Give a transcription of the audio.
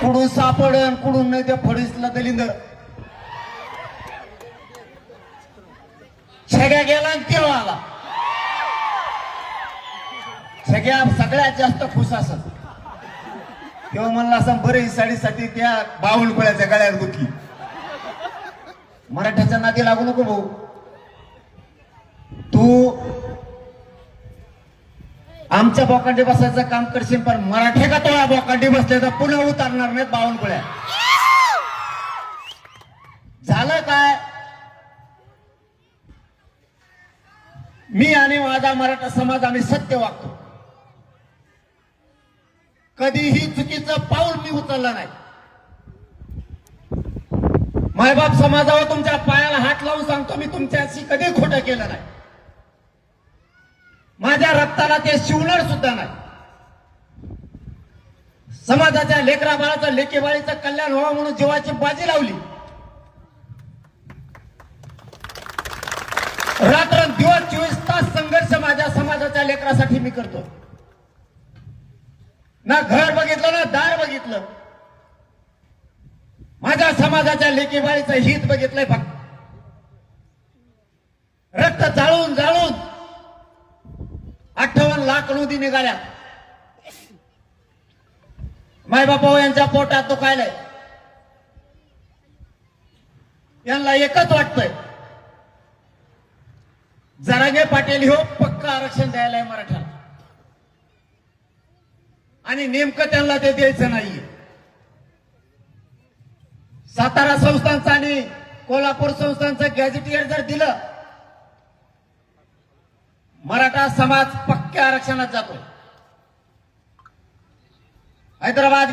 कुडून सापडन कुडून नाही त्या फडीसला दलिंद छग्या गेला आणि तेव्हा आला. छग्या सगळ्यात जास्त खुश असत तेव्हा म्हणला असं बरं ही साडीसाठी त्या बावळकोळ्याच्या गळ्यात गुतली. मराठ्याच्या नादी लागू नको भाऊ. तू आमच्या बोकांडी बसायचं काम करशील पण मराठे का तो बोकांडी बसले तर पुन्हा उतरणार नाहीत बावळकोळ्या. झालं काय मी आणि माझा मराठा समाज आम्ही सत्य वागतो. कधीही चुकीचं पाऊल मी उचललं नाही. मायबाप समाजावर तुमच्या पायाला हात लावून सांगतो मी तुमच्याशी कधी खोटं केलं नाही. माझ्या रक्ताला ते शिवणार सुद्धा नाही. समाजाच्या लेकरा बाळाचं लेकीबाळीचं कल्याण व्हावं म्हणून जीवाची बाजी लावली. रात्र दिवस 24 तास संघर्ष माझ्या समाजाच्या लेकरासाठी मी करतो. ना घर बघितलं ना दार बघितलं. माझ्या समाजाच्या लेकीबाळीचं हित बघितलंय फक्त. रक्त जाळून जाळून 58 लाख नोंदी निघाल्या. मायबापा यांच्या पोटात दुखायलंय. यांना एकच वाटतंय जरांगे पाटील हो पक्का आरक्षण द्यायलाय मराठ्याला आणि नेमकं त्यांना ते द्यायचं नाहीये. सातारा संस्थांचं आणि कोल्हापूर संस्थांचं गॅझेटियर जर दिलं मराठा समाज पक्क्या आरक्षणात जातो. हैदराबाद